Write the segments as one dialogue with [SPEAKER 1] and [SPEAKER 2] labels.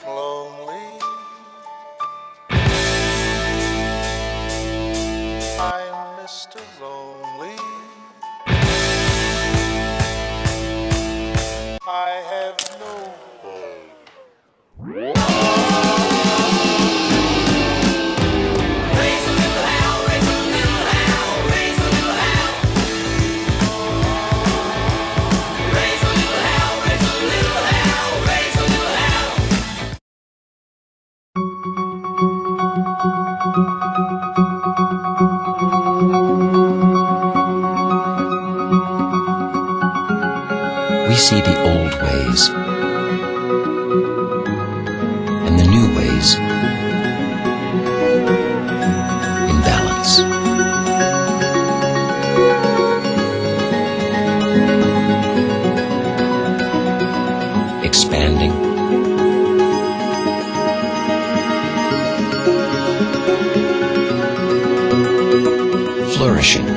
[SPEAKER 1] lonely. I'm Mr. Lonely. I have no home.
[SPEAKER 2] Raise a little hell, raise a little hell, raise a little hell. Raise a little hell, raise a little hell, raise a little hell.
[SPEAKER 3] We see the old ways and the new ways in balance. Expanding, flourishing,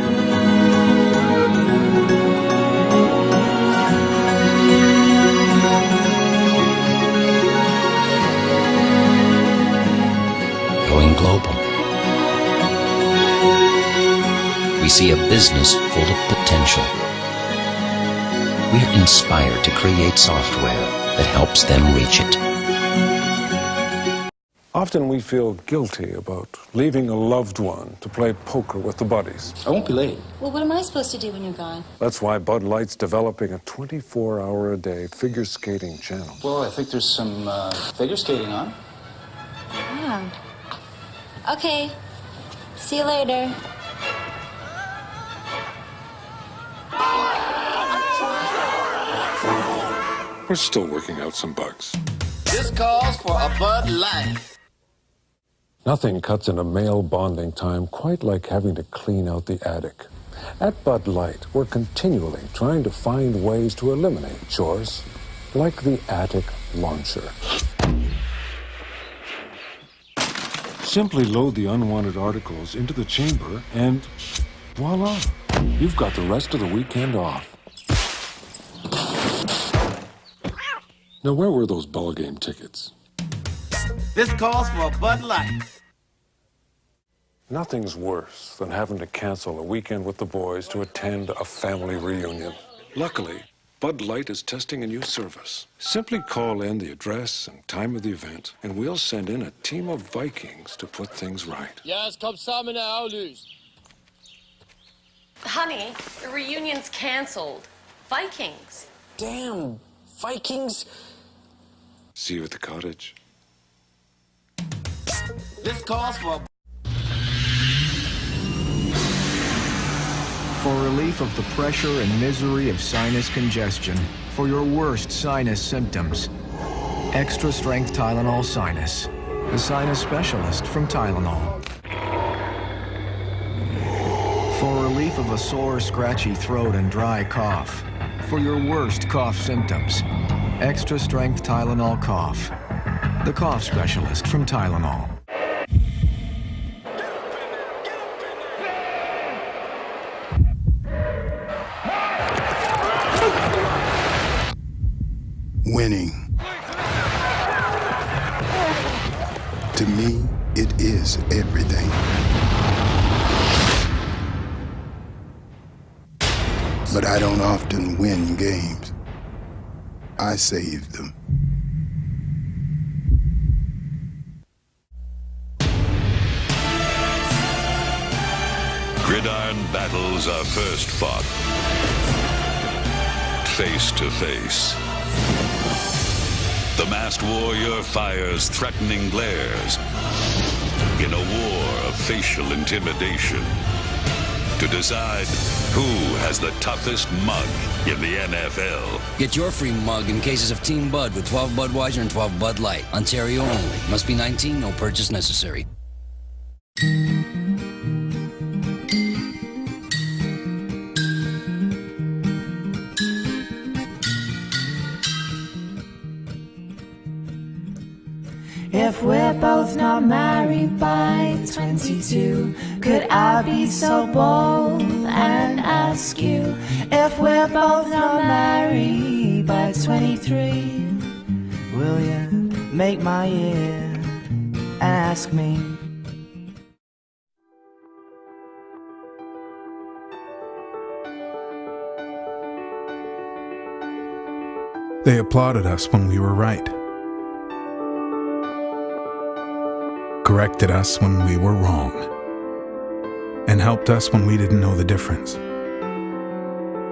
[SPEAKER 3] going global. We see a business full of potential. We're inspired to create software that helps them reach it.
[SPEAKER 4] Often we feel guilty about leaving a loved one to play poker with the buddies.
[SPEAKER 5] I won't be late.
[SPEAKER 6] Well, what am I supposed to do when you're gone?
[SPEAKER 4] That's why Bud Light's developing a 24-hour-a-day figure skating channel.
[SPEAKER 5] Well, I think there's some figure skating on.
[SPEAKER 6] Yeah. Okay. See you later.
[SPEAKER 4] We're still working out some bugs.
[SPEAKER 2] This calls for a Bud Light.
[SPEAKER 4] Nothing cuts into male bonding time quite like having to clean out the attic. At Bud Light, we're continually trying to find ways to eliminate chores, like the attic launcher. Simply load the unwanted articles into the chamber and voila, you've got the rest of the weekend off. Now, where were those ball game tickets?
[SPEAKER 2] This calls for a Bud Light.
[SPEAKER 4] Nothing's worse than having to cancel a weekend with the boys to attend a family reunion. Luckily, Bud Light is testing a new service. Simply call in the address and time of the event, and we'll send in a team of Vikings to put things right.
[SPEAKER 7] Ja, es kommt sammen Aulus.
[SPEAKER 8] Honey, the reunion's canceled. Vikings.
[SPEAKER 3] Damn, Vikings!
[SPEAKER 4] See you at the cottage.
[SPEAKER 2] This calls for a
[SPEAKER 9] For relief of the pressure and misery of sinus congestion, for your worst sinus symptoms, extra strength Tylenol Sinus, the sinus specialist from Tylenol. For relief of a sore, scratchy throat and dry cough, for your worst cough symptoms, extra strength Tylenol Cough, the cough specialist from Tylenol.
[SPEAKER 10] Winning. To me, it is everything. But I don't often win games. I save them.
[SPEAKER 11] Gridiron battles are first fought face to face. The masked warrior fires threatening glares in a war of facial intimidation to decide who has the toughest mug in the NFL.
[SPEAKER 3] Get your free mug in cases of Team Bud with 12 Budweiser and 12 Bud Light. Ontario only. Must be 19, no purchase necessary.
[SPEAKER 12] If we're both not married by 22, could I be so bold and ask you if we're both not married by 23? Will you make my ear ask me.
[SPEAKER 13] They applauded us when we were right, corrected us when we were wrong, and helped us when we didn't know the difference.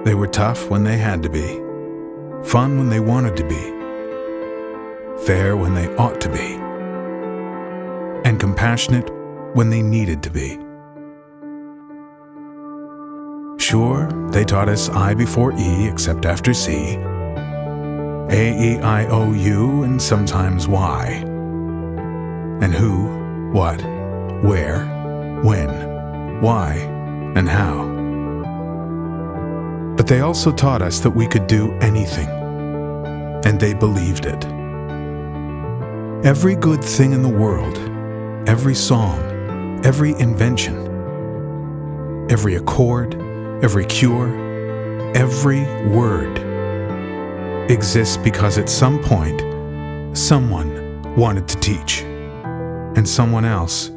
[SPEAKER 13] They were tough when they had to be, fun when they wanted to be, fair when they ought to be, and compassionate when they needed to be. Sure, they taught us I before E except after C, A, E, I, O, U, and sometimes Y, and who, what, where, when, why, and how. But they also taught us that we could do anything, and they believed it. Every good thing in the world, every song, every invention, every accord, every cure, every word exists because at some point, someone wanted to teach, and someone else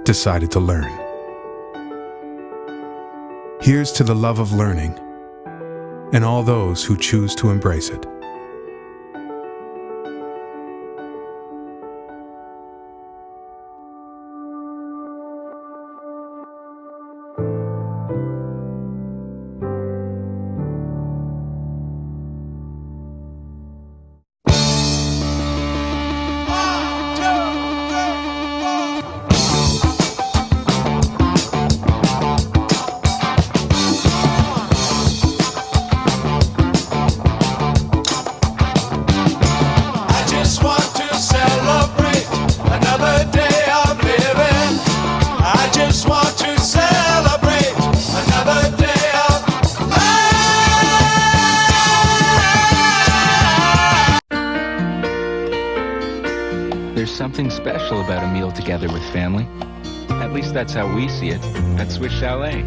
[SPEAKER 13] decided to learn. Here's to the love of learning, and all those who choose to embrace it.
[SPEAKER 14] There's something special about a meal together with family. At least that's how we see it at Swiss Chalet.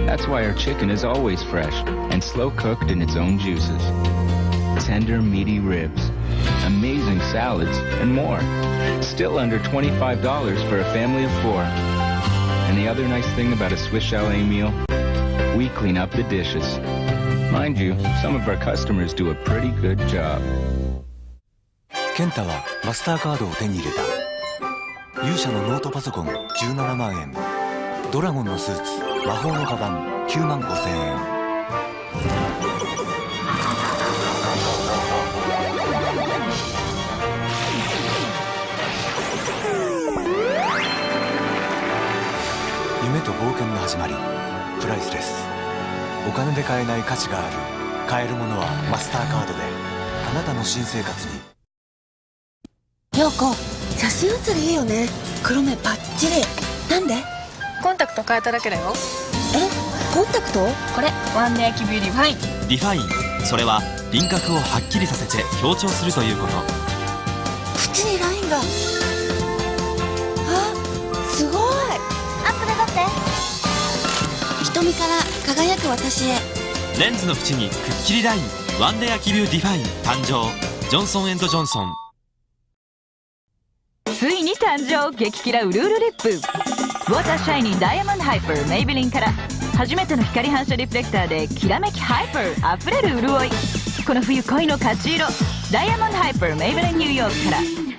[SPEAKER 14] That's why our chicken is always fresh and slow cooked in its own juices. Tender, meaty ribs, amazing salads, and more. Still under $25 for a family of 4. And the other nice thing about a Swiss Chalet meal, we clean up the dishes. Mind you, some of our customers do a pretty good job.
[SPEAKER 15] 健太はマスターカードを手に入れた。勇者のノートパソコン17万円、ドラゴンのスーツ、魔法のカバン9万5千円。夢と冒険の始まり、プライスレス。お金で買えない価値がある。買えるものはマスターカードで。あなたの新生活に。
[SPEAKER 16] 陽子、写真写りいいよね。黒目パッチリ。なんで？
[SPEAKER 8] コンタクト変えただけだよ。
[SPEAKER 16] コンタクト？
[SPEAKER 8] これワンデーキビューディファイン。
[SPEAKER 17] ディファイン、それは輪郭をはっきりさせて強調するということ。
[SPEAKER 16] 縁にラインが。あ、すごい。
[SPEAKER 6] アップで撮って。
[SPEAKER 16] 瞳から輝く私へ。
[SPEAKER 17] レンズの縁にくっきりライン、ワンデーキビューディファイン誕生。ジョンソン&ジョンソン。
[SPEAKER 18] ついに誕生、激キラウルールリップ。ウォーターシャイニーダイヤモンドハイパーメイベリンから初めての光反射リフレクターできらめきハイパーあふれる潤い。この冬恋の勝ち色ダイヤモンドハイパーメイベリンニューヨークから。